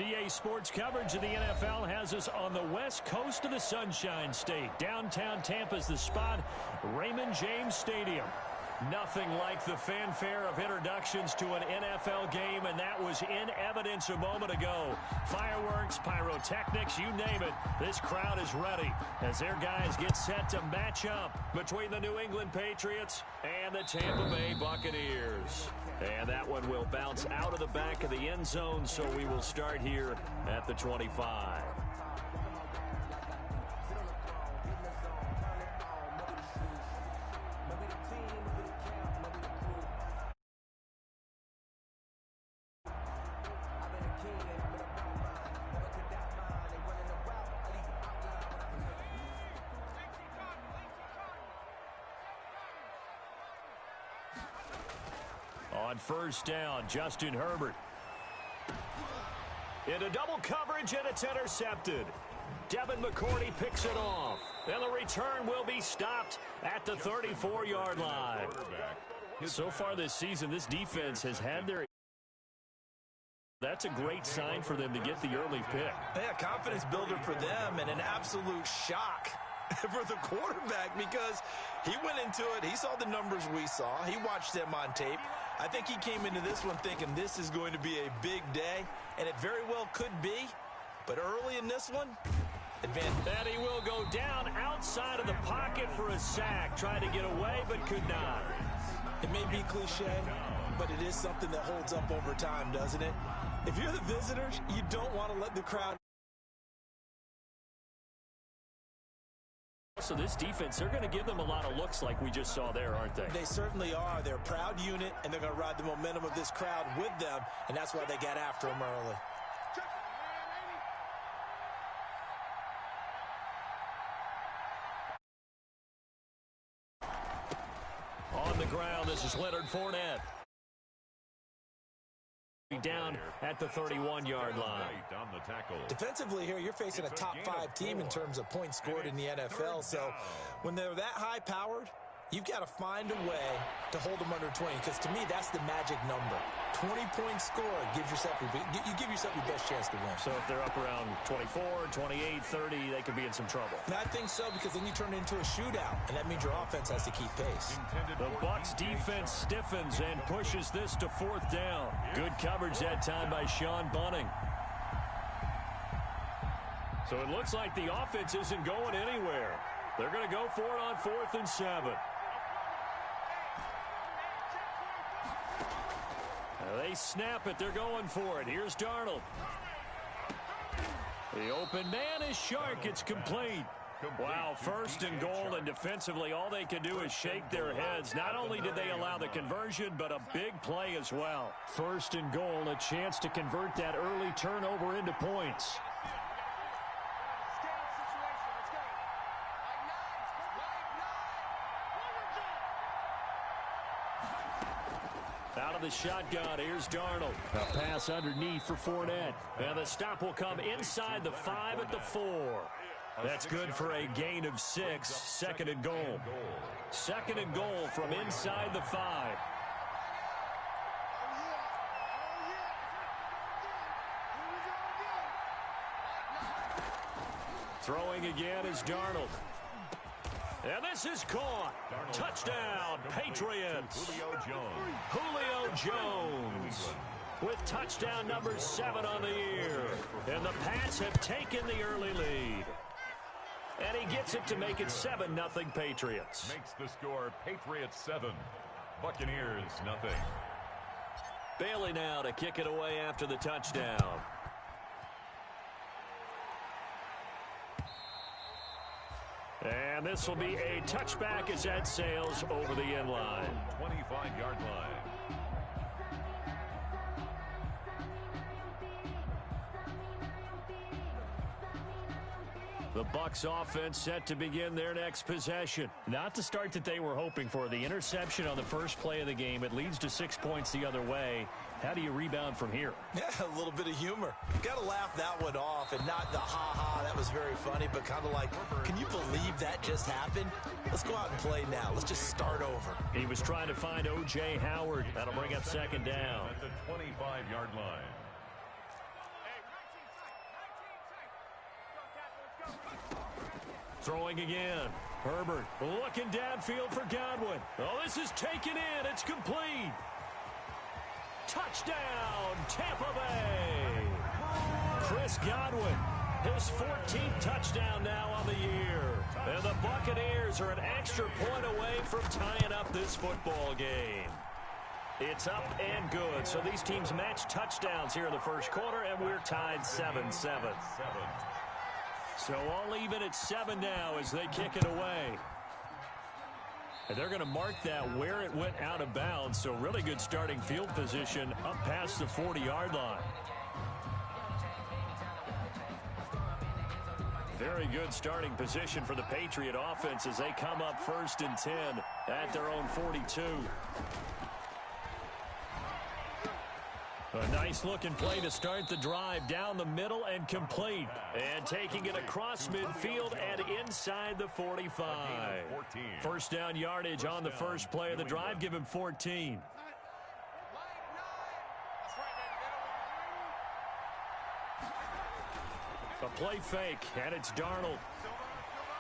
EA Sports coverage of the NFL has us on the west coast of the Sunshine State. Downtown Tampa's the spot, Raymond James Stadium. Nothing like the fanfare of introductions to an NFL game, and that was in evidence a moment ago. Fireworks, pyrotechnics, you name it. This crowd is ready as their guys get set to match up between the New England Patriots and the Tampa Bay Buccaneers. And that one will bounce out of the back of the end zone, so we will start here at the 25. On first down, Justin Herbert. Into double coverage, and it's intercepted. Devin McCourty picks it off. And the return will be stopped at the 34-yard line. So far this season, this defense has had their... That's a great sign for them to get the early pick. Yeah, confidence builder for them and an absolute shock for the quarterback because he went into it. He saw the numbers we saw. He watched them on tape. I think he came into this one thinking this is going to be a big day, and it very well could be. But early in this one, advantage. And he will go down outside of the pocket for a sack. Tried to get away, but could not. It may be cliche, but it is something that holds up over time, doesn't it? If you're the visitors, you don't want to let the crowd. So this defense, they're going to give them a lot of looks like we just saw there, aren't they? They certainly are. They're a proud unit, and they're going to ride the momentum of this crowd with them, and that's why they got after them early. On the ground, this is Leonard Fournette. Down at the 31-yard line. Defensively here, you're facing a top-5 team in terms of points scored in the NFL. So when they're that high-powered, you've got to find a way to hold them under 20. Because to me, that's the magic number. 20 points scored gives yourself you give yourself your best chance to win. So if they're up around 24, 28, 30, they could be in some trouble. And I think so, because then you turn it into a shootout, and that means your offense has to keep pace. The Bucs defense stiffens and pushes this to fourth down. Good coverage that time by Sean Bunting. So it looks like the offense isn't going anywhere. They're going to go for it on 4th and 7. They snap it. They're going for it. Here's Darnold. The open man is Shark. It's complete. Wow, 1st and goal, and defensively all they can do is shake their heads. Not only did they allow the conversion, but a big play as well. 1st and goal, a chance to convert that early turnover into points. Out of the shotgun, here's Darnold. A pass underneath for Fournette. And the stop will come inside the 5 at the 4. That's good for a gain of 6. 2nd and goal. 2nd and goal from inside the 5. Throwing again is Darnold. And this is caught. Touchdown, Patriots. Julio Jones with touchdown number 7 on the year. And the Pats have taken the early lead. And he gets it to make it 7-0 Patriots. Makes the score Patriots 7, Buccaneers 0. Bailey now to kick it away after the touchdown. And this will be a touchback as that sails over the end line. 25-yard line. The Bucs offense set to begin their next possession. Not the start that they were hoping for. The interception on the first play of the game. It leads to 6 points the other way. How do you rebound from here? Yeah, a little bit of humor. Got to laugh that one off, and not the ha-ha, that was very funny, but kind of like, can you believe that just happened? Let's go out and play now. Let's just start over. He was trying to find O.J. Howard. That'll bring up 2nd down. At the 25-yard line. Throwing again. Herbert looking downfield for Godwin. Oh, this is taken in. It's complete. Touchdown, Tampa Bay. Chris Godwin, his 14th touchdown now on the year. And the Buccaneers are an extra point away from tying up this football game. It's up and good. So these teams match touchdowns here in the first quarter, and we're tied 7-7. So all even at 7 now as they kick it away. And they're going to mark that where it went out of bounds. So really good starting field position up past the 40-yard line. Very good starting position for the Patriot offense as they come up 1st and 10 at their own 42. A nice-looking play to start the drive down the middle and complete. And taking it across midfield and inside the 45. First down yardage on the first play of the drive. Give him 14. A play fake, and it's Darnold.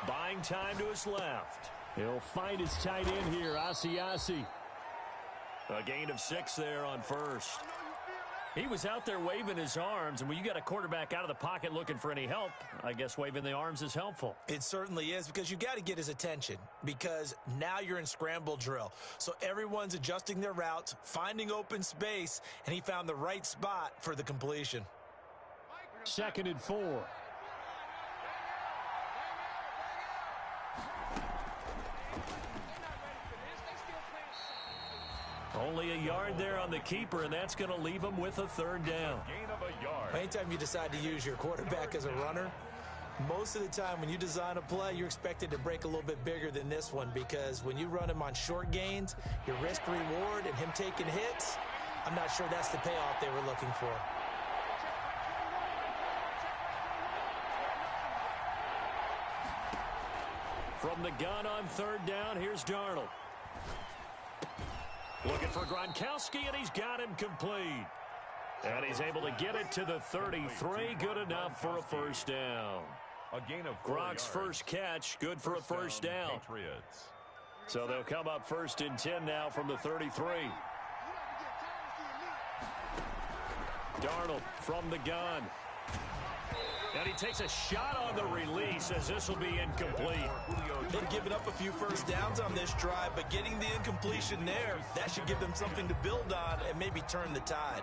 Buying time to his left. He'll find his tight end here, Asiasi. A gain of 6 there on first. He was out there waving his arms, and when you got a quarterback out of the pocket looking for any help, I guess waving the arms is helpful. It certainly is, because you got to get his attention, because now you're in scramble drill. So everyone's adjusting their routes, finding open space, and he found the right spot for the completion. 2nd and 4. Only a yard there on the keeper, and that's going to leave him with a 3rd down. Gain of a yard. Anytime you decide to use your quarterback as a runner, most of the time when you design a play, you're expected to break a little bit bigger than this one, because when you run him on short gains, your risk-reward and him taking hits, I'm not sure that's the payoff they were looking for. From the gun on 3rd down, here's Darnold. Looking for Gronkowski, and he's got him complete. And he's able to get it to the 33. Good enough for a 1st down. A gain of 4 Gronk's yards. first catch, good for a 1st down. Patriots. So they'll come up 1st and 10 now from the 33. Darnold from the gun. And he takes a shot on the release as this will be incomplete. They've given up a few 1st downs on this drive, but getting the incompletion there, that should give them something to build on and maybe turn the tide.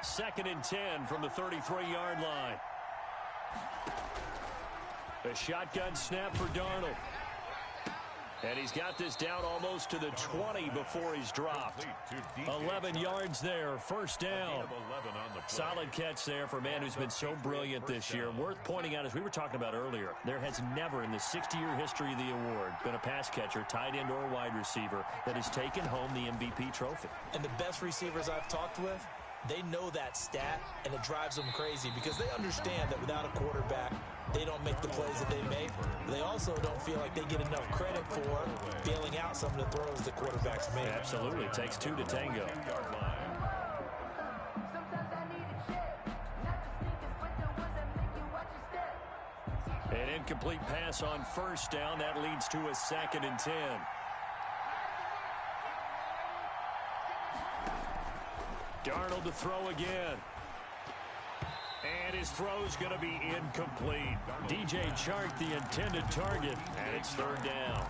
2nd and 10 from the 33-yard line. A shotgun snap for Darnold. And he's got this down almost to the 20 before he's dropped. 11 yards there, 1st down. Solid catch there for a man who's been so brilliant this year. Worth pointing out, as we were talking about earlier, there has never in the 60-year history of the award been a pass catcher, tight end, or wide receiver that has taken home the MVP trophy. And the best receivers I've talked with, they know that stat, and it drives them crazy because they understand that without a quarterback, they don't make the plays that they make. They also don't feel like they get enough credit for bailing out some of the throws the quarterbacks make. Absolutely. It takes 2 to tango. An incomplete pass on 1st down. That leads to a 2nd and 10. Darnold to throw again. And his throw's going to be incomplete. DJ Chark, the intended target, and it's 3rd down.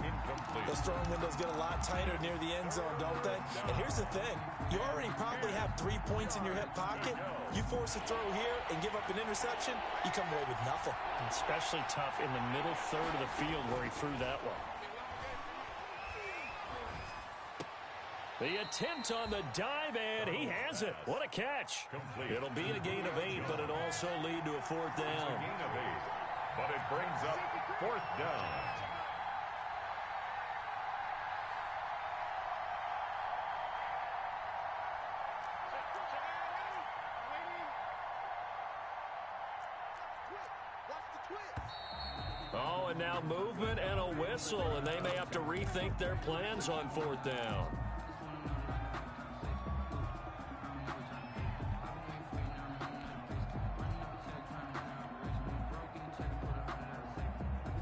Those throwing windows get a lot tighter near the end zone, don't they? And here's the thing. You already probably have 3 points in your hip pocket. You force a throw here and give up an interception, you come away with nothing. Especially tough in the middle 3rd of the field where he threw that one. The attempt on the dive, and he has it. What a catch. Complete. It'll be a gain of 8, but it'll also lead to a 4th down. A gain of 8, but it brings up 4th down. Oh, and now movement and a whistle, and they may have to rethink their plans on 4th down.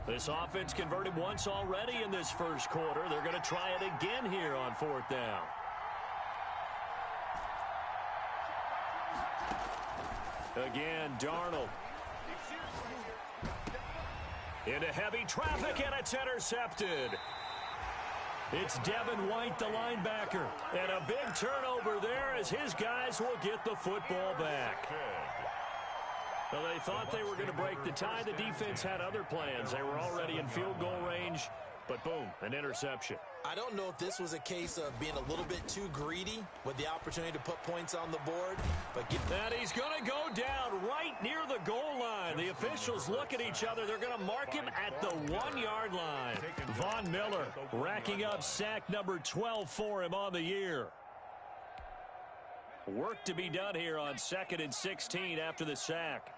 The This offense converted once already in this first quarter. They're going to try it again here on 4th down. Again, Darnold. Into heavy traffic, and it's intercepted. It's Devin White, the linebacker. And a big turnover there as his guys will get the football back. Well, they thought they were going to break the tie. The defense had other plans. They were already in field goal range, but boom, an interception. I don't know if this was a case of being a little bit too greedy with the opportunity to put points on the board. And he's going to go down right near the goal line. The officials look at each other. They're going to mark him at the 1-yard line. Von Miller racking up sack number 12 for him on the year. Work to be done here on 2nd and 16 after the sack.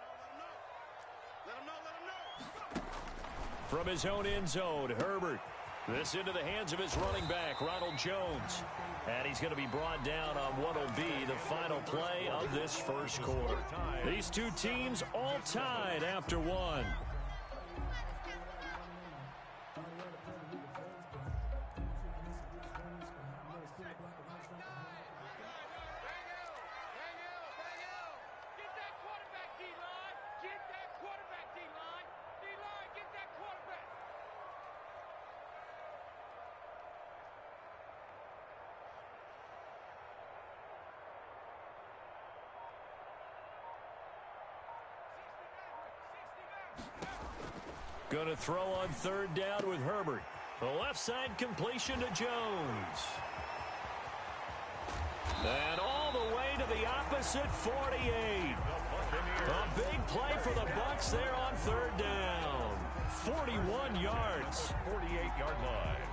From his own end zone, Herbert. This into the hands of his running back, Ronald Jones. And he's going to be brought down on what will be the final play of this first quarter. These two teams all tied after one. Going to throw on 3rd down with Herbert. The left side completion to Jones. And all the way to the opposite 48. A big play for the Bucs there on 3rd down. 41 yards. 48-yard line.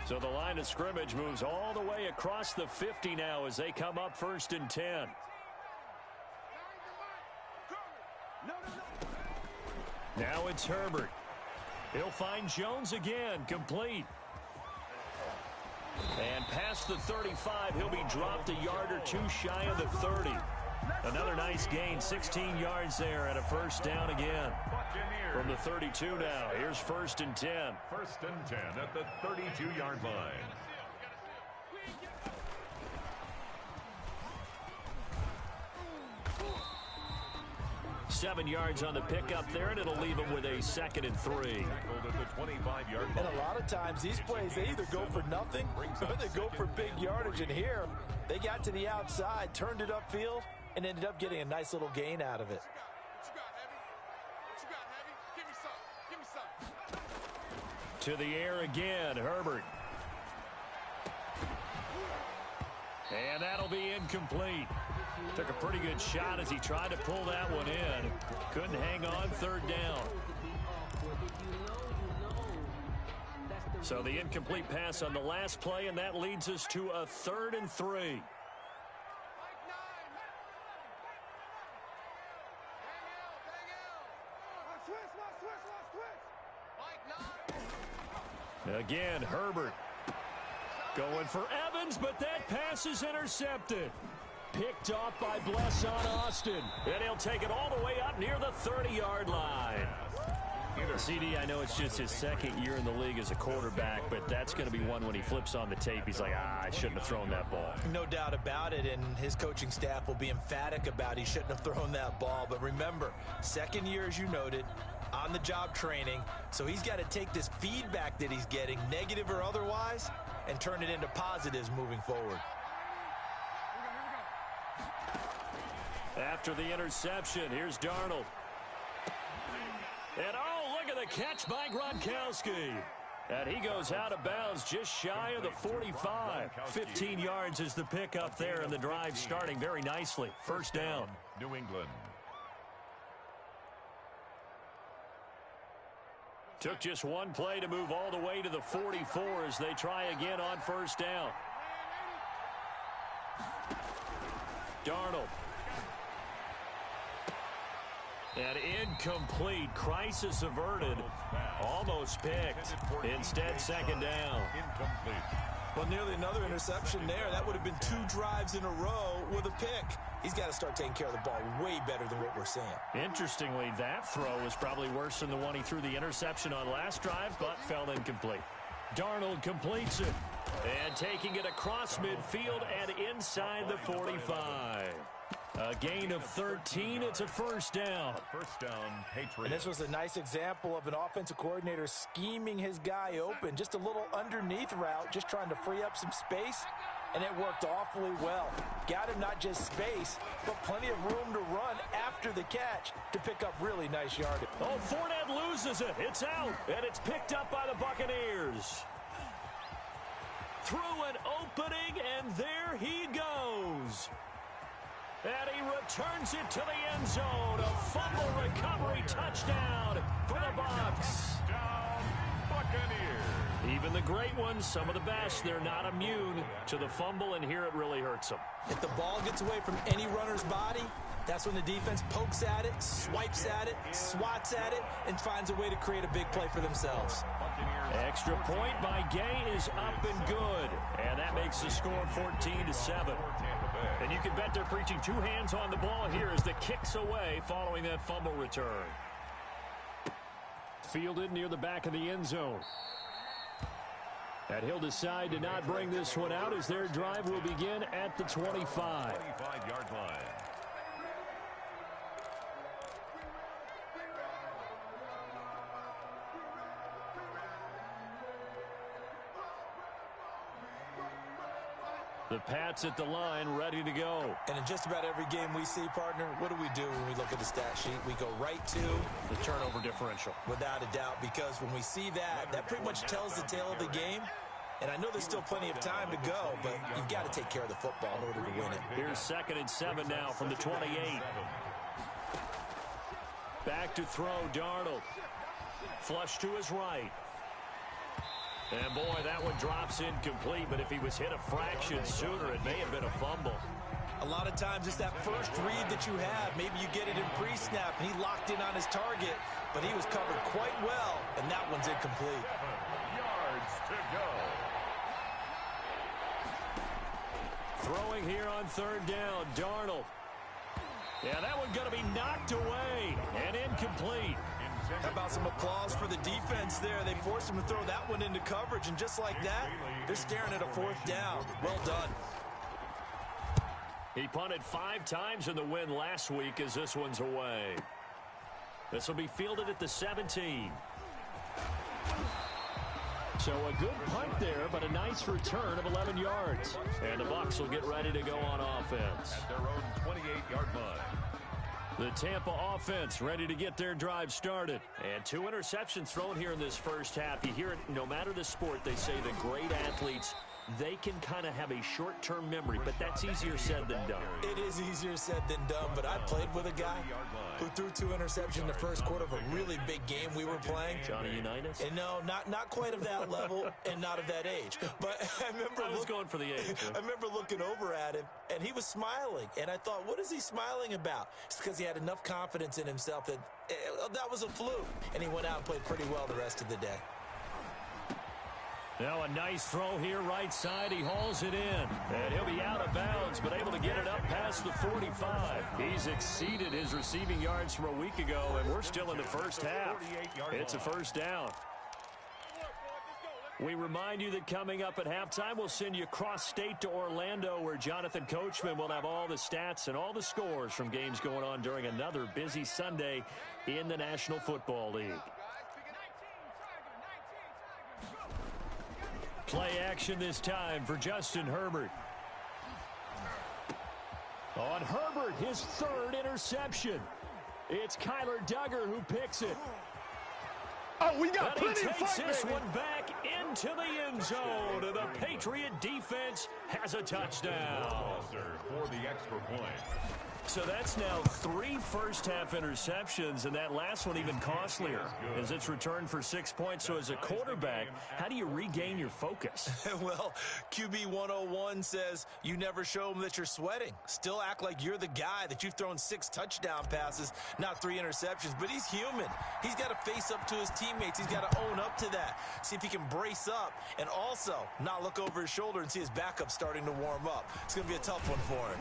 So the line of scrimmage moves all the way across the 50 now as they come up 1st and 10. Now it's Herbert. He'll find Jones again, complete. And past the 35, he'll be dropped a yard or two shy of the 30. Another nice gain, 16 yards there and a 1st down again. From the 32 now, here's 1st and 10. 1st and 10 at the 32-yard line. 7 yards on the pickup there, and it'll leave him with a 2nd and 3. And a lot of times these plays, they either go for nothing or they go for big yardage. And here, they got to the outside, turned it upfield, and ended up getting a nice little gain out of it. To the air again, Herbert. And that'll be incomplete. Took a pretty good shot as he tried to pull that one in. Couldn't hang on 3rd down. So the incomplete pass on the last play, and that leads us to a 3rd and 3. Again, Herbert going for Evans, but that pass is intercepted. Picked off by Bless on Austin. And he'll take it all the way up near the 30-yard line. CD, I know it's just his 2nd year in the league as a quarterback, but that's going to be one when he flips on the tape. He's like, I shouldn't have thrown that ball. No doubt about it, and his coaching staff will be emphatic about he shouldn't have thrown that ball. But remember, 2nd year, as you noted, on-the-job training, so he's got to take this feedback that he's getting, negative or otherwise, and turn it into positives moving forward. After the interception, here's Darnold. And oh, look at the catch by Gronkowski. And he goes out of bounds just shy of the 45. 15 yards is the pickup there, and the drive starting very nicely. 1st down. New England. Took just one play to move all the way to the 44 as they try again on 1st down. Darnold. And incomplete. Crisis averted. Almost picked. Instead, 2nd down. Well, nearly another interception there. That would have been 2 drives in a row with a pick. He's got to start taking care of the ball way better than what we're seeing. Interestingly, that throw was probably worse than the one he threw the interception on last drive, but fell incomplete. Darnold completes it. And taking it across midfield and inside the 45. A gain of 13. It's a first down. First down, Patriots. And this was a nice example of an offensive coordinator scheming his guy open. Just a little underneath route, just trying to free up some space. And it worked awfully well. Got him not just space, but plenty of room to run after the catch to pick up really nice yardage. Oh, Fournette loses it. It's out, and it's picked up by the Buccaneers. Through an opening, and there he goes. And he returns it to the end zone. A fumble recovery touchdown for the Bucs. Touchdown, Buccaneers. Even the great ones, some of the best, they're not immune to the fumble, and here it really hurts them. If the ball gets away from any runner's body, that's when the defense pokes at it, swipes at it, swats at it, and finds a way to create a big play for themselves. Extra point by Gay is up and good. And that makes the score 14-7. And you can bet they're preaching 2 hands on the ball here as the kick's away following that fumble return. Fielded near the back of the end zone. And he'll decide to not bring this one out as their drive will begin at the 25. 25-yard line. The Pats at the line, ready to go. And in just about every game we see, partner, what do we do when we look at the stat sheet? We go right to the turnover differential. Without a doubt, because when we see that, that pretty much tells the tale of the game. And I know there's still plenty of time to go, but you've got to take care of the football in order to win it. Here's 2nd and 7 now from the 28. Back to throw, Darnold. Flush to his right. And boy, that one drops incomplete, but if he was hit a fraction sooner, it may have been a fumble. A lot of times it's that first read that you have. Maybe you get it in pre-snap, and he locked in on his target, but he was covered quite well, and that one's incomplete. 7 yards to go. Throwing here on 3rd down, Darnold. Yeah, that one going to be knocked away and incomplete. How about some applause for the defense there? They forced him to throw that one into coverage, and just like that, they're staring at a 4th down. Well done. He punted 5 times in the win last week as this one's away. This will be fielded at the 17. So a good punt there, but a nice return of 11 yards. And the Bucs will get ready to go on offense. At their own 28-yard line. The Tampa offense ready to get their drive started. And 2 interceptions thrown here in this first half. You hear it, no matter the sport, they say the great athletes, they can kind of have a short-term memory, but that's easier said than done. It is easier said than done, but I played with a guy who threw 2 interceptions in the first quarter of a really big game we were playing. Johnny Unitas? And no, not quite of that level and not of that age. But I was going for the age. I remember looking over at him, and he was smiling. And I thought, what is he smiling about? It's because he had enough confidence in himself that that was a fluke. And he went out and played pretty well the rest of the day. Now a nice throw here right side. He hauls it in. And he'll be out of bounds, but able to get it up past the 45. He's exceeded his receiving yards from a week ago, and we're still in the first half. It's a first down. We remind you that coming up at halftime, we'll send you cross-state to Orlando, where Jonathan Coachman will have all the stats and all the scores from games going on during another busy Sunday in the National Football League. Play action this time for Justin Herbert. On Herbert, his 3rd interception. It's Kyler Duggar who picks it. Oh, we got plenty of takes fight, this baby. one back into the end zone. And the Patriot defense has a touchdown. For the extra point. So that's now 3 first-half interceptions, and that last one even costlier as it's returned for 6 points. So as a quarterback, how do you regain your focus? Well, QB 101 says you never show them that you're sweating. Still act like you're the guy, that you've thrown 6 touchdown passes, not 3 interceptions. But he's human. He's got to face up to his teammates. He's got to own up to that. See if he can brace face up and also not look over his shoulder and see his backup starting to warm up. It's going to be a tough one for him.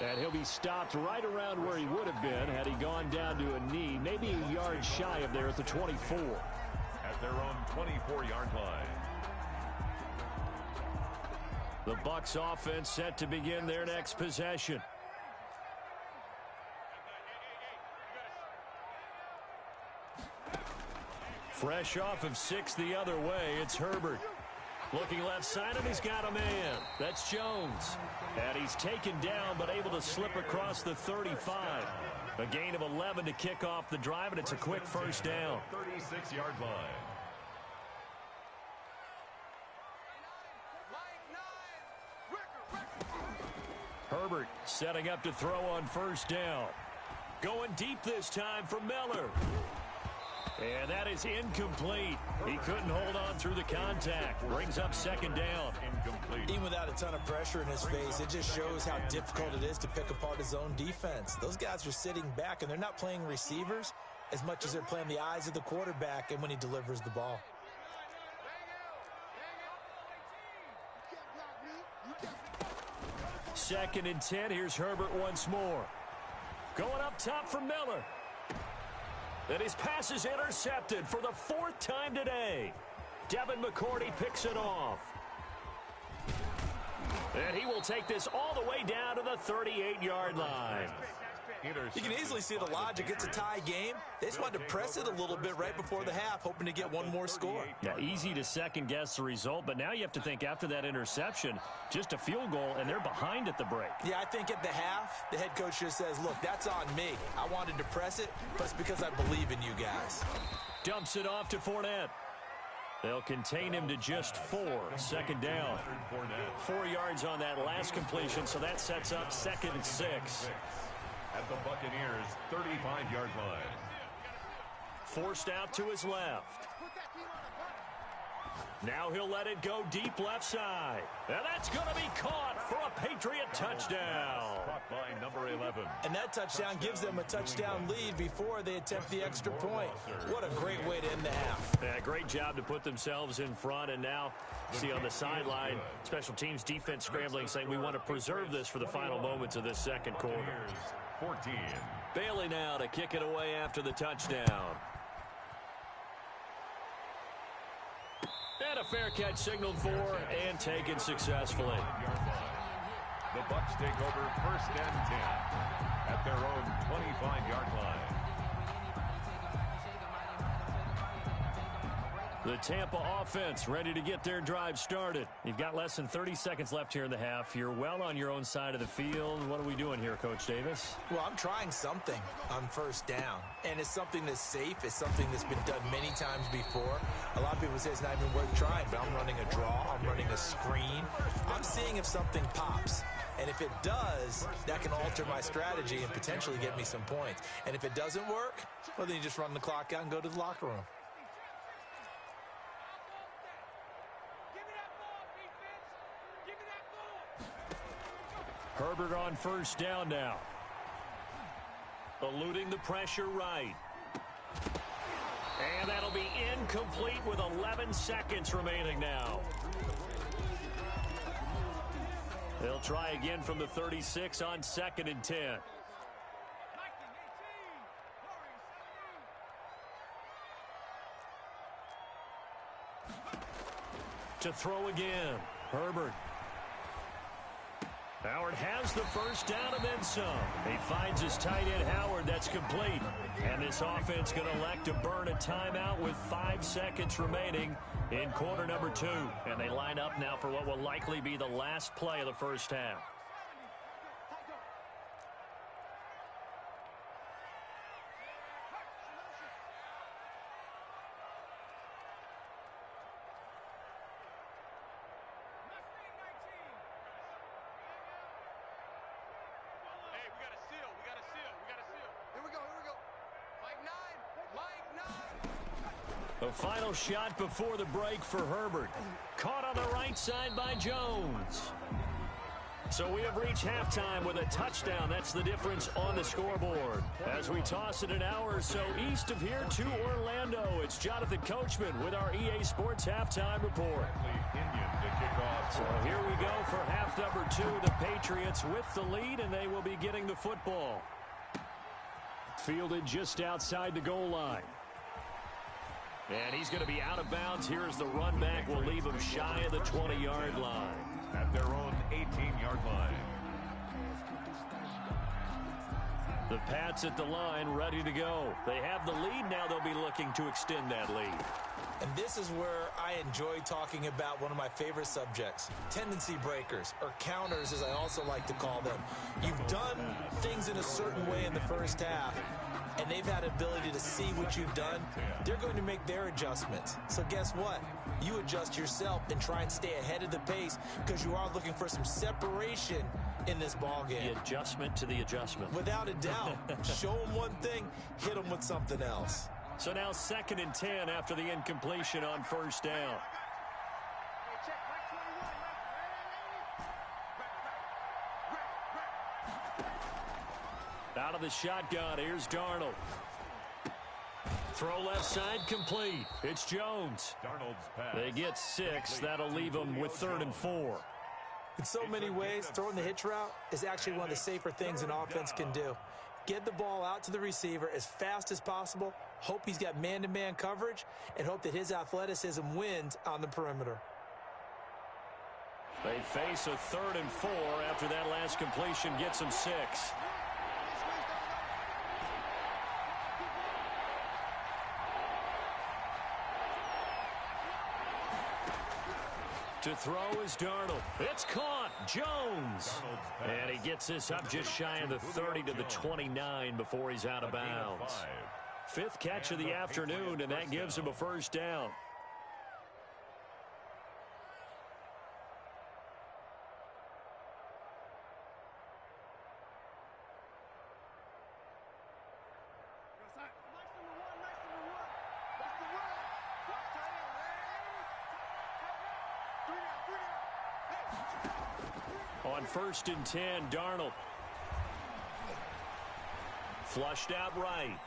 And he'll be stopped right around where he would have been had he gone down to a knee, maybe a yard shy of there at the 24. At their own 24-yard line. The Bucs offense set to begin their next possession. Fresh off of 6 the other way, it's Herbert. Looking left side, and he's got a man. That's Jones. And he's taken down, but able to slip across the 35. A gain of 11 to kick off the drive, and it's a quick first down. 36-yard line. Herbert setting up to throw on first down. Going deep this time for Miller. And that is incomplete. He couldn't hold on through the contact. Brings up second down. Incomplete. Even without a ton of pressure in his face, it just shows how difficult it is to pick apart his own defense. Those guys are sitting back, and they're not playing receivers as much as they're playing the eyes of the quarterback and when he delivers the ball. Second and 10. Here's Herbert once more. Going up top for Miller. And his pass is intercepted for the 4th time today. Devin McCourty picks it off. And he will take this all the way down to the 38-yard line. You can easily see the logic. It's a tie game. They just wanted to press it a little bit right before the half, hoping to get one more score. Yeah, easy to second-guess the result, but now you have to think after that interception, just a field goal, and they're behind at the break. Yeah, I think at the half, the head coach just says, look, that's on me. I wanted to press it, but it's because I believe in you guys. Dumps it off to Fournette. They'll contain him to just 4. Second down. 4 yards on that last completion, so that sets up 2nd and 6. At the Buccaneers' 35-yard line. Forced out to his left. Now he'll let it go deep left side. And that's going to be caught for a Patriot touchdown. Caught by number 11. And that touchdown gives them a touchdown lead before they attempt the extra point. What a great way to end the half. Yeah, great job to put themselves in front. And now, see on the sideline, special teams defense scrambling, saying we want to preserve this for the final moments of this second quarter. 14. Bailey now to kick it away after the touchdown. And a fair catch signaled for and taken successfully. The Bucs take over 1st and 10 at their own 25-yard line. The Tampa offense ready to get their drive started. You've got less than 30 seconds left here in the half. You're well on your own side of the field. What are we doing here, Coach Davis? Well, I'm trying something on first down, and it's something that's safe. It's something that's been done many times before. A lot of people say it's not even worth trying, but I'm running a draw. I'm running a screen. I'm seeing if something pops. And if it does, that can alter my strategy and potentially get me some points. And if it doesn't work, well, then you just run the clock out and go to the locker room. Herbert on first down now. Eluding the pressure right. And that'll be incomplete with 11 seconds remaining now. They'll try again from the 36 on 2nd and 10. To throw again, Herbert. Howard has the first down and then some. He finds his tight end Howard. That's complete. And this offense going to elect to burn a timeout with 5 seconds remaining in quarter number 2. And they line up now for what will likely be the last play of the first half. The final shot before the break for Herbert. Caught on the right side by Jones. So we have reached halftime with a touchdown. That's the difference on the scoreboard. As we toss it an hour or so east of here to Orlando, it's Jonathan Coachman with our EA Sports Halftime Report. So here we go for half number 2. The Patriots with the lead, and they will be getting the football. Fielded just outside the goal line. And he's going to be out of bounds. Here's the run back. Will leave him shy of the 20-yard line. At their own 18-yard line. The Pats at the line, ready to go. They have the lead. Now they'll be looking to extend that lead. And this is where I enjoy talking about one of my favorite subjects, tendency breakers, or counters as I also like to call them. You've done things in a certain way in the first half, and they've had ability to see what you've done. They're going to make their adjustments. So guess what? You adjust yourself and try and stay ahead of the pace because you are looking for some separation in this ball game. The adjustment to the adjustment. Without a doubt. Show them one thing, hit them with something else. So now 2nd and 10 after the incompletion on first down. Out of the shotgun, here's Darnold. Throw left side complete. It's Jones. Darnold's pass. They get 6. That'll leave them with 3rd and 4. In so many ways, throwing the hitch route is actually one of the safer things an offense can do. Get the ball out to the receiver as fast as possible, hope he's got man-to-man coverage, and hope that his athleticism wins on the perimeter. They face a 3rd and 4 after that last completion gets them 6. To throw is Darnold. It's caught. Jones. And he gets this up just shy of the 30 to the 29 before he's out of bounds. 5th catch of the afternoon, and that gives him a first down. On 1st and 10, Darnold. Flushed out right.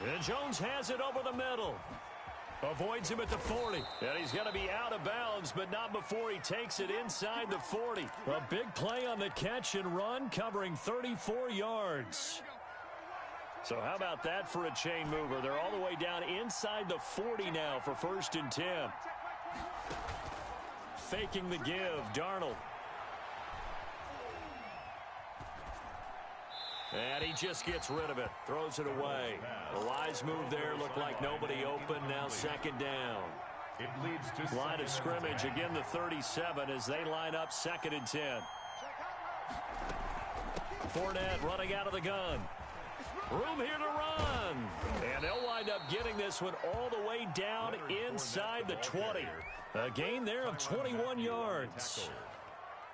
And Jones has it over the middle. Avoids him at the 40. And he's going to be out of bounds, but not before he takes it inside the 40. A big play on the catch and run, covering 34 yards. So how about that for a chain mover? They're all the way down inside the 40 now for 1st and 10. Faking the give, Darnold. And he just gets rid of it. Throws it away. The wise move there. Looked like nobody open. Now 2nd down. It leads to line of scrimmage. Again, the 37 as they line up 2nd and 10. Fournette running out of the gun. Room here to run. And they'll wind up getting this one all the way down inside the 20. A gain there of 21 yards.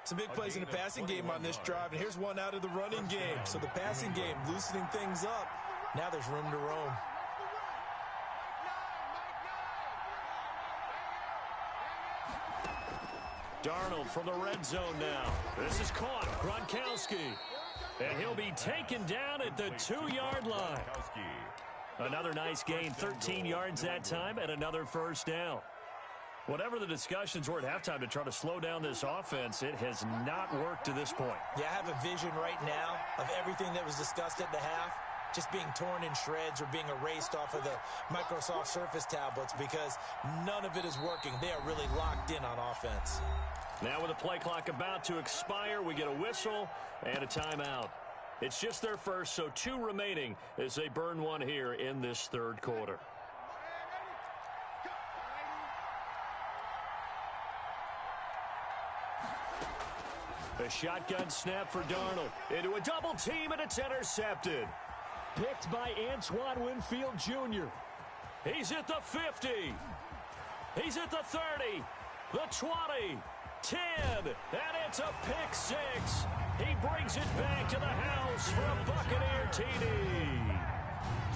Some big plays in the passing game on this drive, and here's one out of the running game. So the passing game loosening things up. Now there's room to roam. Darnold from the red zone now. This is caught. Gronkowski. And he'll be taken down at the 2-yard line. Another nice gain, 13 yards that time, and another first down. Whatever the discussions were at halftime to try to slow down this offense, it has not worked to this point. Yeah, I have a vision right now of everything that was discussed at the half just being torn in shreds or being erased off of the Microsoft Surface tablets because none of it is working. They are really locked in on offense. Now with the play clock about to expire, we get a whistle and a timeout. It's just their first, so 2 remaining as they burn one here in this 3rd quarter. A shotgun snap for Darnold. Into a double team, and it's intercepted. Picked by Antoine Winfield Jr. He's at the 50. He's at the 30. The 20. 10. And it's a pick 6. He brings it back to the house for a Buccaneer TD.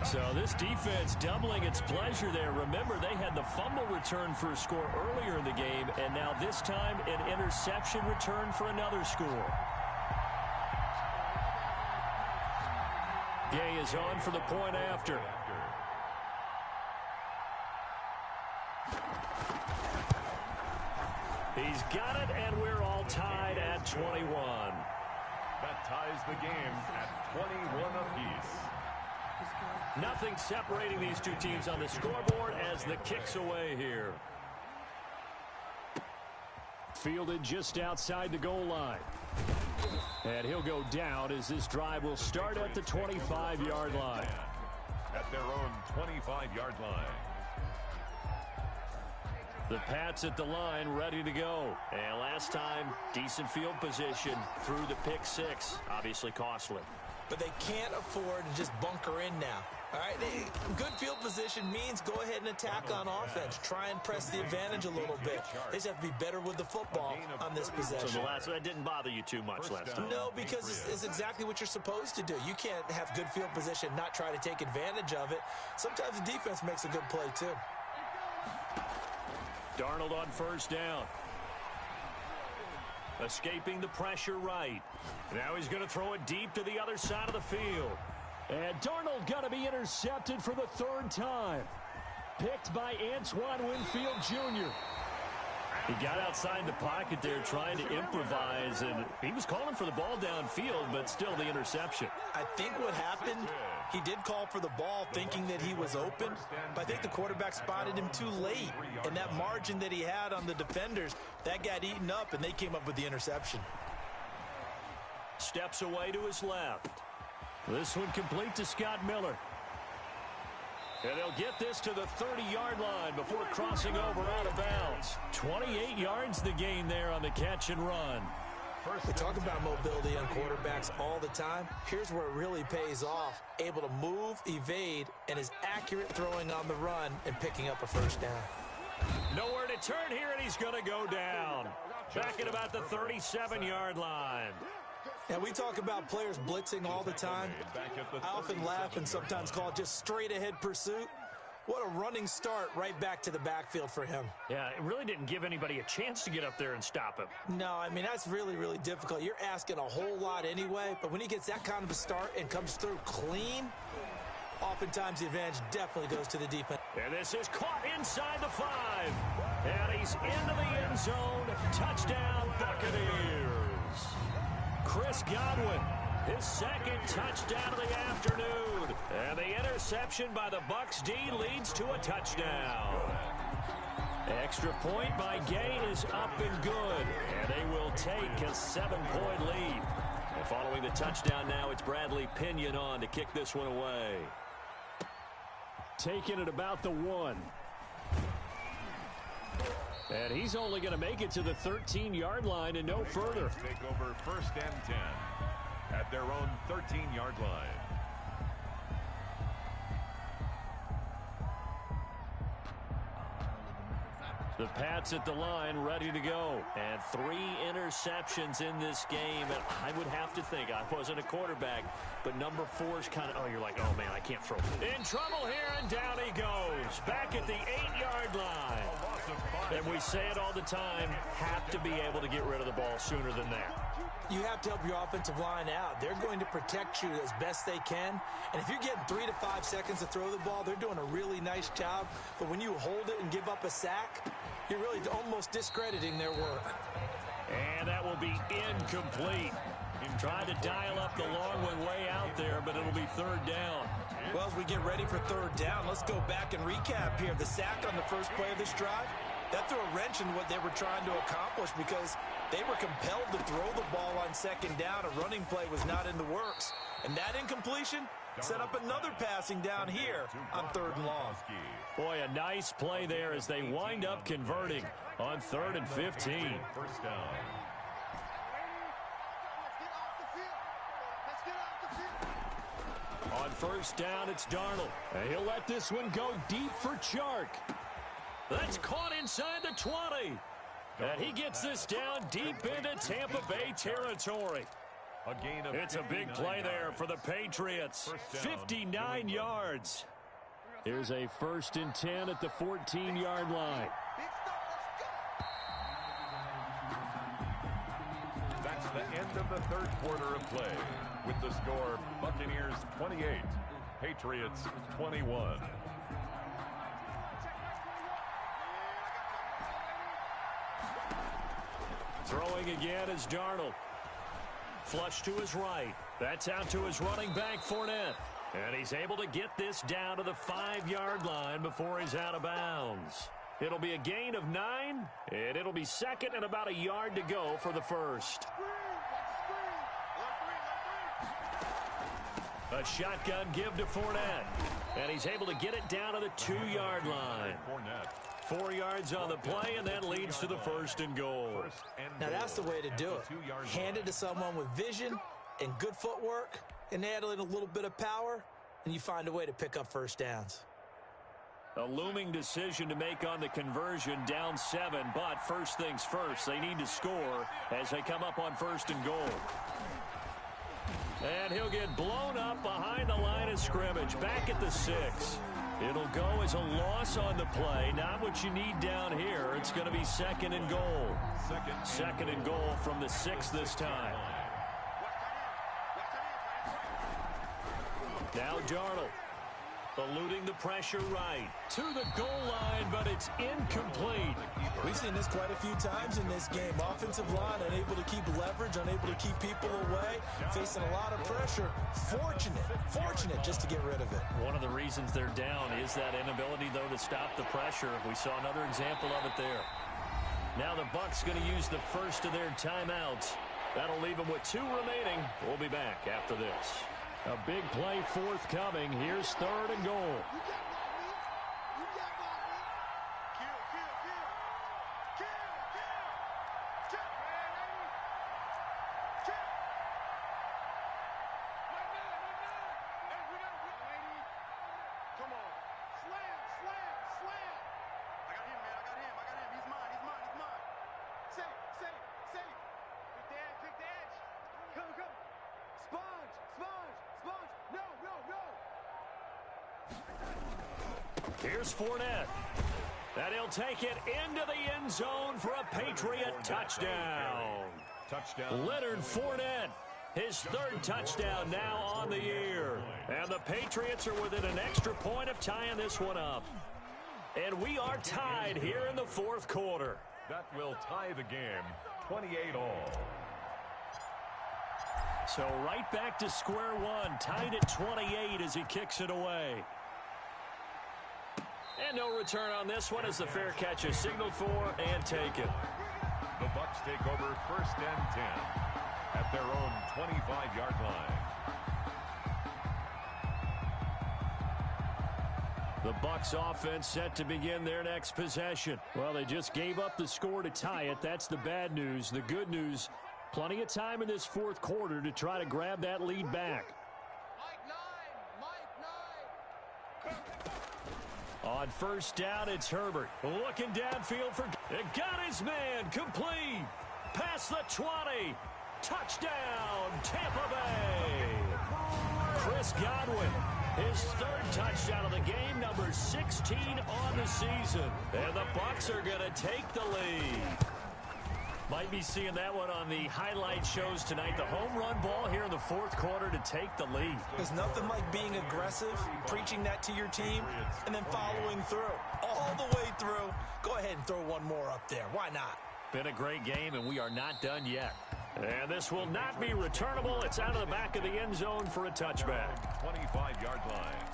So this defense doubling its pleasure there. Remember, they had the fumble return for a score earlier in the game, and now this time an interception return for another score. Gay is on for the point after. He's got it, and we're all tied at 21. That ties the game at 21 apiece. Nothing separating these two teams on the scoreboard as the kick's away here. Fielded just outside the goal line. And he'll go down as this drive will start at the 25-yard line. At their own 25-yard line. The Pats at the line, ready to go. And last time, decent field position through the pick six. Obviously costly. But they can't afford to just bunker in now. All right, good field position means go ahead and attack on offense. Try and press the advantage a little bit. They just have to be better with the football on this possession. So that didn't bother you too much last time? No, because it's exactly what you're supposed to do. You can't have good field position, not try to take advantage of it. Sometimes the defense makes a good play, too. Darnold on first down. Escaping the pressure right. Now he's going to throw it deep to the other side of the field. And Darnold going to be intercepted for the third time. Picked by Antoine Winfield Jr. He got outside the pocket there trying to improvise, and he was calling for the ball downfield, but still the interception. I think what happened, he did call for the ball thinking that he was open, but I think the quarterback spotted him too late. And that margin that he had on the defenders, that got eaten up, and they came up with the interception. Steps away to his left. This one complete to Scott Miller. And they'll get this to the 30-yard line before crossing over out of bounds. 28 yards the gain there on the catch and run. We talk about mobility on quarterbacks all the time. Here's where it really pays off. Able to move, evade, and is accurate throwing on the run and picking up a first down. Nowhere to turn here, and he's going to go down. Back at about the 37-yard line. And we talk about players blitzing all the time. I often laugh and sometimes call it just straight-ahead pursuit. What a running start right back to the backfield for him. Yeah, it really didn't give anybody a chance to get up there and stop him. No, I mean, that's really, really difficult. You're asking a whole lot anyway, but when he gets that kind of a start and comes through clean, oftentimes the advantage definitely goes to the defense. And this is caught inside the 5. And he's into the end zone. Touchdown, Buccaneers. Chris Godwin, his second touchdown of the afternoon. And the interception by the Bucs D leads to a touchdown. Extra point by Gay is up and good. And they will take a 7-point lead. And following the touchdown now, it's Bradley Pinion on to kick this one away. Taking it about the 1. And he's only going to make it to the 13-yard line and no further. Take over first and 10 at their own 13-yard line. The Pats at the line, ready to go. And 3 interceptions in this game. And I would have to think, I wasn't a quarterback, but number 4 is kind of, oh, you're like, oh, man, I can't throw. In trouble here, and down he goes. Back at the 8-yard line. And we say it all the time, have to be able to get rid of the ball sooner than that. You have to help your offensive line out. They're going to protect you as best they can. And if you're getting 3 to 5 seconds to throw the ball, they're doing a really nice job. But when you hold it and give up a sack, you're really almost discrediting their work. And that will be incomplete. Tried to dial up the long one way out there, but it'll be 3rd down. Well, as we get ready for 3rd down, let's go back and recap here. The sack on the first play of this drive, that threw a wrench in what they were trying to accomplish because they were compelled to throw the ball on 2nd down. A running play was not in the works. And that incompletion set up another passing down here on 3rd and long. Boy, a nice play there as they wind up converting on 3rd and 15. First down. On 1st down, it's Darnold. And he'll let this one go deep for Chark. That's caught inside the 20. And he gets this down deep into Tampa Bay territory. A gain of It's a big play there for the Patriots. 59 yards. Here's a 1st and 10 at the 14-yard line. That's the end of the third quarter of play. With the score, Buccaneers 28, Patriots 21. Throwing again is Darnold. Flush to his right. That's out to his running back, Fournette. And he's able to get this down to the 5-yard line before he's out of bounds. It'll be a gain of 9, and it'll be 2nd and about a yard to go for the first. A shotgun give to Fournette. And he's able to get it down to the 2-yard line. 4 yards on the play, and that leads to the 1st and goal. Now that's the way to do it. Hand it to someone with vision and good footwork, and add in a little bit of power, and you find a way to pick up first downs. A looming decision to make on the conversion, down 7, but first things first, they need to score as they come up on 1st and goal. And he'll get blown up behind the line of scrimmage, back at the 6. It'll go as a loss on the play, not what you need down here. It's going to be 2nd and goal. 2nd and goal from the 6 this time. Now Darnold, eluding the pressure right to the goal line, but it's incomplete. We've seen this quite a few times in this game. Offensive line unable to keep leverage, unable to keep people away, facing a lot of pressure. Fortunate just to get rid of it. One of the reasons they're down is that inability, though, to stop the pressure. We saw another example of it there. Now the Bucs going to use the first of their timeouts. That'll leave them with 2 remaining. We'll be back after this. A big play forthcoming. Here's 3rd and goal. Here's Fournette. And he'll take it into the end zone for a Patriot touchdown. Leonard Fournette, his 3rd touchdown now on the year. And the Patriots are within an extra point of tying this one up. And we are tied here in the 4th quarter. That will tie the game, 28 all. So right back to square one, tied at 28 as he kicks it away. And no return on this one as the fair catch is signaled for and taken. The Bucs take over 1st and 10 at their own 25-yard line. The Bucs offense set to begin their next possession. Well, they just gave up the score to tie it. That's the bad news. The good news, plenty of time in this 4th quarter to try to grab that lead back. On 1st down, it's Herbert. Looking downfield for... It got his man. Complete. Past the 20. Touchdown, Tampa Bay. Chris Godwin, his 3rd touchdown of the game, number 16 on the season. And the Bucs are going to take the lead. Might be seeing that one on the highlight shows tonight. The home run ball here in the 4th quarter to take the lead. There's nothing like being aggressive, preaching that to your team, and then following through. All the way through. Go ahead and throw one more up there. Why not? Been a great game, and we are not done yet. And this will not be returnable. It's out of the back of the end zone for a touchback. 25-yard line.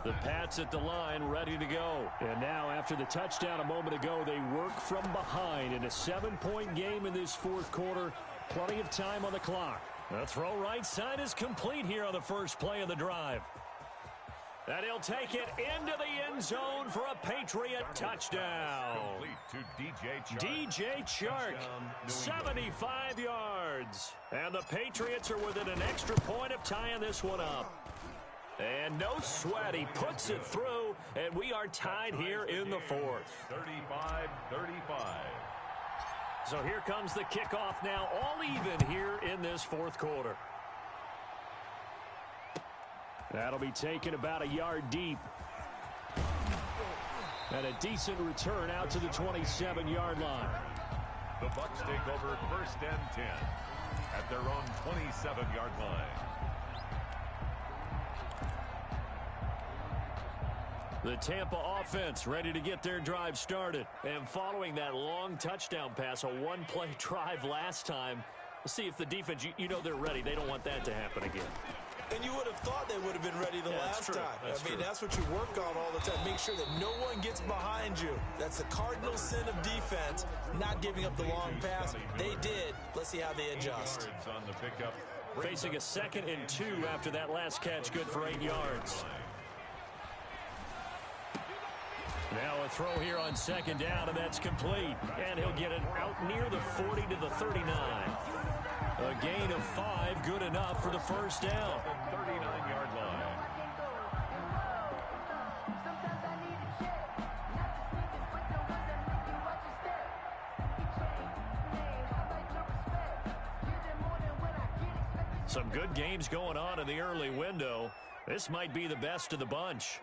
The Pats at the line, ready to go. And now, after the touchdown a moment ago, they work from behind in a 7-point game in this 4th quarter. Plenty of time on the clock. The throw right side is complete here on the first play of the drive. And he'll take it into the end zone for a Patriot touchdown. Complete to DJ Chark, 75 yards. And the Patriots are within an extra point of tying this one up. And no sweat, he puts it through, And we are tied here in the fourth. 35-35. So here comes the kickoff now, all even here in this fourth quarter. That'll be taken about a yard deep. And a decent return out to the 27-yard line. The Bucs take over 1st and 10 at their own 27-yard line. The Tampa offense ready to get their drive started. And following that long touchdown pass, a one-play drive last time, let's see if the defense, you know they're ready. They don't want that to happen again. And you would have thought they would have been ready the last time. I mean, that's what you work on all the time. Make sure that no one gets behind you. That's the cardinal sin of defense, not giving up the long pass. They did. Let's see how they adjust. On the pickup. Facing a 2nd and 2 after that last catch, good for 8 yards. Now a throw here on 2nd down, and that's complete. And he'll get it out near the 40 to the 39. A gain of 5, good enough for the first down. 39-yard line. Some good games going on in the early window. This might be the best of the bunch.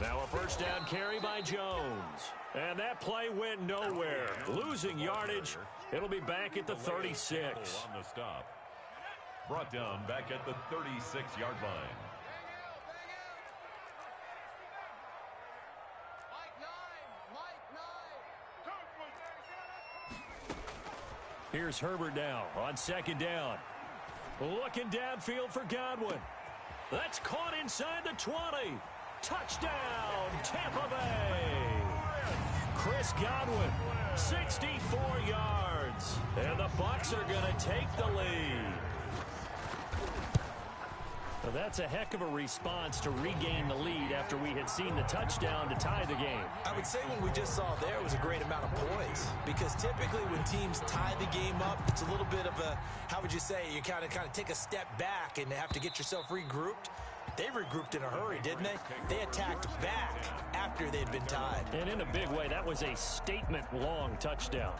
Now a first down carry by Jones. And that play went nowhere. Losing yardage. It'll be back at the 36. On the stop. Brought down back at the 36-yard line. Here's Herbert now on 2nd down. Looking downfield for Godwin. That's caught inside the 20. Touchdown, Tampa Bay. Chris Godwin, 64 yards. And the Bucs are going to take the lead. Well, that's a heck of a response to regain the lead after we had seen the touchdown to tie the game. I would say what we just saw there was a great amount of poise, because typically when teams tie the game up, it's a little bit of a, how would you say, you kind of take a step back and have to get yourself regrouped. They regrouped in a hurry, didn't they? They attacked back after they'd been tied. And in a big way, that was a statement-long touchdown.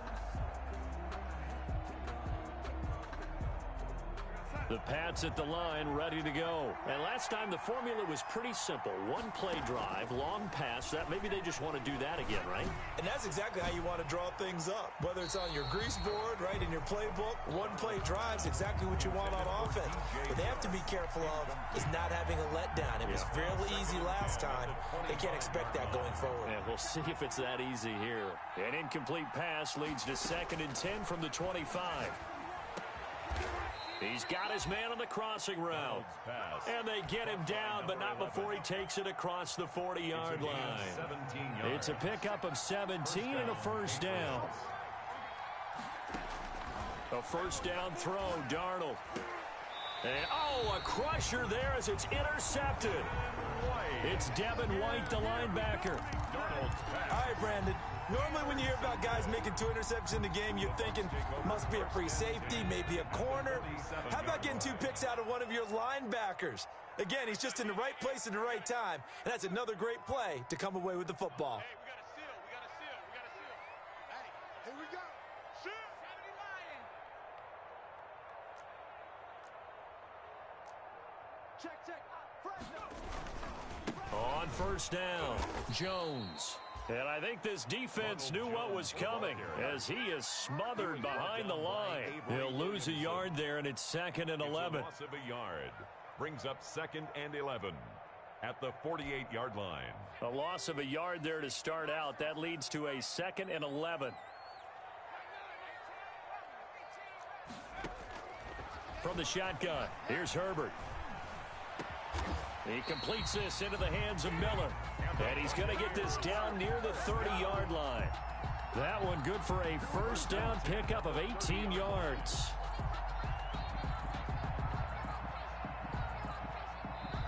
The Pats at the line, ready to go. And last time, the formula was pretty simple. One play drive, long pass. That maybe they just want to do that again, right? And that's exactly how you want to draw things up. Whether it's on your grease board, right, in your playbook, one play drive's exactly what you want on offense. What they have to be careful of is not having a letdown. It was fairly easy last time. They can't expect that going forward. And we'll see if it's that easy here. An incomplete pass leads to 2nd and 10 from the 25. He's got his man on the crossing route. And they get him down, but not before he takes it across the 40-yard line. It's a pickup of 17 and a first down. A first down throw, Darnold. And, a crusher there as it's intercepted. It's Devin White, the linebacker. All right, Brandon. Normally when you hear about guys making 2 interceptions in the game, you're thinking must be a free safety, maybe a corner. How about getting 2 picks out of one of your linebackers? Again, he's just in the right place at the right time, and that's another great play to come away with the football. Hey, we got a seal. We got a seal. We got a seal. Hey, here we go. Seal. Check. On first down, Jones. And I think this defense knew what was coming as he is smothered behind the line. He'll lose a yard there, and it's 2nd and 11. Loss of a yard brings up 2nd and 11 at the 48-yard line. A loss of a yard there to start out. That leads to a 2nd and 11. From the shotgun, here's Herbert. He completes this into the hands of Miller. And he's going to get this down near the 30-yard line. That one good for a first down pickup of 18 yards.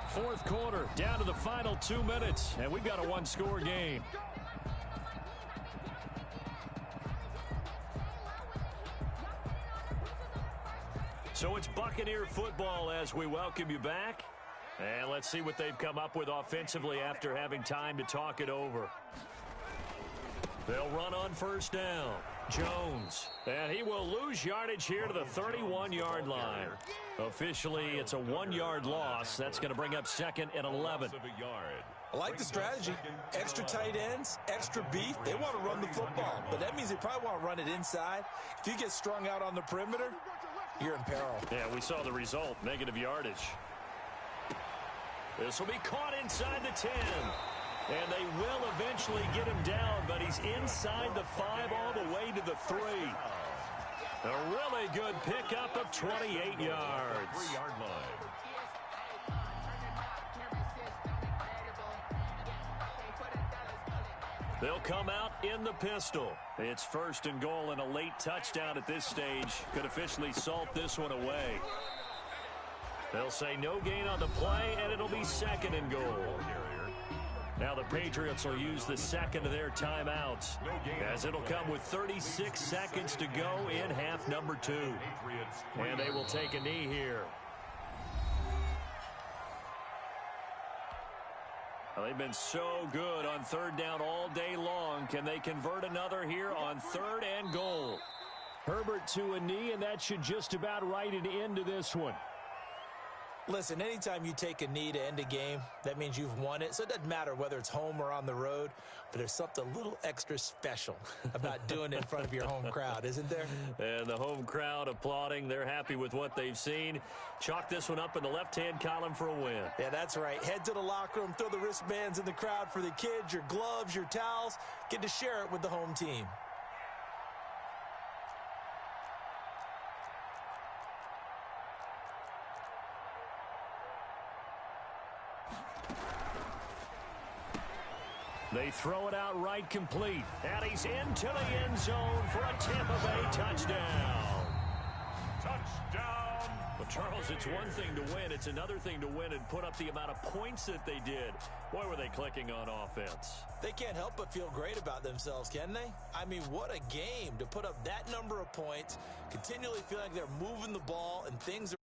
Fourth quarter, down to the final 2 minutes, and we've got a one-score game. So it's Buccaneer football as we welcome you back. And let's see what they've come up with offensively after having time to talk it over. They'll run on first down. Jones. And he will lose yardage here to the 31-yard line. Officially, it's a 1-yard loss. That's going to bring up 2nd and 11. I like the strategy. Extra tight ends, extra beef. They want to run the football, but that means they probably want to run it inside. If you get strung out on the perimeter, you're in peril. Yeah, we saw the result, negative yardage. This will be caught inside the 10. And they will eventually get him down, but he's inside the 5 all the way to the 3. A really good pickup of 28 yards. 3-yard line. They'll come out in the pistol. It's 1st and goal, and a late touchdown at this stage could officially salt this one away. They'll say no gain on the play, and it'll be 2nd and goal. Now the Patriots will use the 2nd of their timeouts, as it'll come with 36 seconds to go in half number 2. And they will take a knee here. Well, they've been so good on 3rd down all day long. Can they convert another here on 3rd and goal? Herbert to a knee, and that should just about write it into this one. Listen, anytime you take a knee to end a game, that means you've won it. So it doesn't matter whether it's home or on the road, but there's something a little extra special about doing it in front of your home crowd, isn't there? And the home crowd applauding. They're happy with what they've seen. Chalk this one up in the left-hand column for a win. Yeah, that's right. Head to the locker room, throw the wristbands in the crowd for the kids, your gloves, your towels. Get to share it with the home team. They throw it out right complete. And he's into the end zone for a Tampa Bay touchdown. Touchdown. Well, Charles, it's one thing to win. It's another thing to win and put up the amount of points that they did. Boy, were they clicking on offense. They can't help but feel great about themselves, can they? I mean, what a game to put up that number of points, continually feeling like they're moving the ball and things are